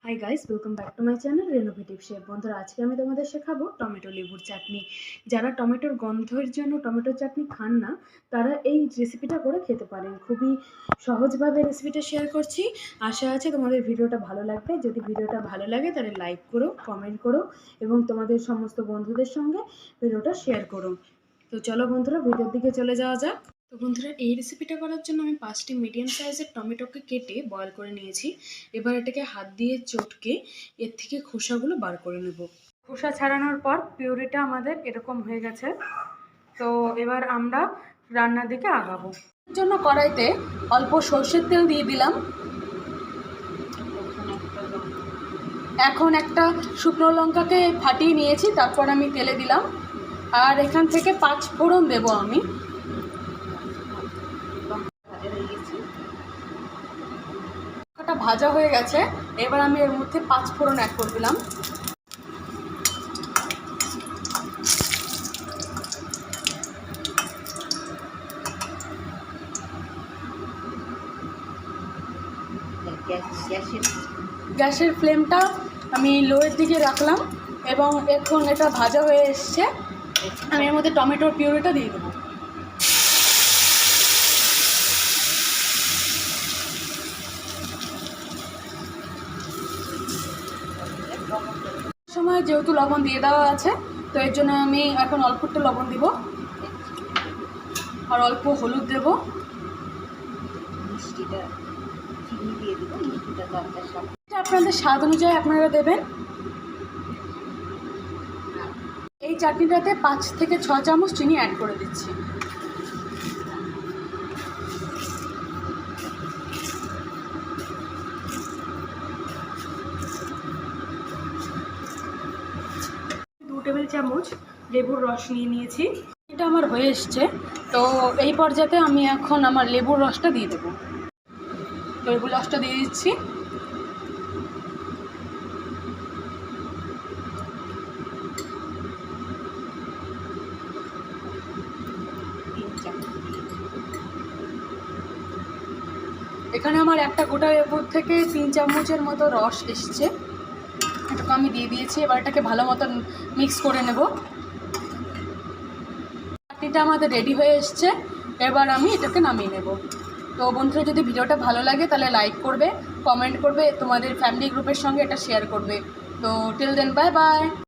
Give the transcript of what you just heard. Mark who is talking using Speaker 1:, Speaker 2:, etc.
Speaker 1: High guys, welcome back to my channel renovative chef. বন্ধুরা, আজকে আমি তোমাদের শেখাবো টমেটো লেবুর চাটনি। যারা টমেটোর গন্ধের জন্য টমেটো চাটনি খান না, তারা এই রেসিপিটা করে খেতে পারেন। খুবই সহজভাবে রেসিপিটা শেয়ার করছি। আশা আছে তোমাদের ভিডিওটা ভালো লাগবে। যদি ভিডিওটা ভালো লাগে তাহলে লাইক করো, কমেন্ট করো এবং তোমাদের সমস্ত বন্ধুদের সঙ্গে ভিডিওটা শেয়ার করো। তো চলো বন্ধুরা, ভিডিওর দিকে চলে যাওয়া যাক। তো বন্ধুরা, এই রেসিপিটা করার জন্য আমি 5টি মিডিয়াম সাইজের টমেটোকে কেটে বয়েল করে নিয়েছি। এবার এটাকে হাত দিয়ে চটকে এর থেকে খোসাগুলো বার করে নেব। খোসা ছাড়ানোর পর পিউরিটা আমাদের এরকম হয়ে গেছে। তো এবার আমরা রান্নার দিকে আগাবো। এর জন্য কড়াইতে অল্প সরষের তেল দিয়ে দিলাম। এখন একটা শুকনো লঙ্কাকে ফাটিয়ে নিয়েছি, তারপর আমি তেলে দিলাম। আর এখান থেকে 5 ফোড়ন দেবো আমি। ভাজা হয়ে গেছে, এবার আমি এর মধ্যে 5 ফোড়ন অ্যাড করে দিলাম। গ্যাসের ফ্লেমটা আমি লোয়ের দিকে রাখলাম এবং এখন এটা ভাজা হয়ে এসছে। আমি এর মধ্যে টমেটোর পিউরিটা দিয়ে দেবো। সময় যেহেতু লবণ দিয়ে দেওয়া আছে, তো এর জন্য আমি এখন অল্প একটু লবণ দিব আর অল্প হলুদ দেব। আপনাদের স্বাদ অনুযায়ী আপনারা দেবেন। এই চাটনিটাতে 5 থেকে 6 চামচ চিনি অ্যাড করে দিচ্ছি। টেবিল চামচ লেবুর রস নিয়ে নিয়েছি। এটা আমার হয়ে এসছে। তো এই পর্যায়ে আমি এখন আমার লেবুর রসটা দিয়ে দেবো। লেবুর রসটা দিয়ে দিচ্ছি। এখানে আমার একটা গোটা লেবুর থেকে 3 চামচের মতো রস এসছে। এটাকে আমি দিয়ে দিয়েছি। এবার এটাকে ভালো মতন মিক্স করে নেব। চাটনিটা আমাদের রেডি হয়ে এসছে। এবার আমি এটাকে নামিয়ে নেব। তো বন্ধুরা, যদি ভিডিওটা ভালো লাগে তাহলে লাইক করবে, কমেন্ট করবে, তোমাদের ফ্যামিলি গ্রুপের সঙ্গে এটা শেয়ার করবে। তো টিল দেন, বাই বাই।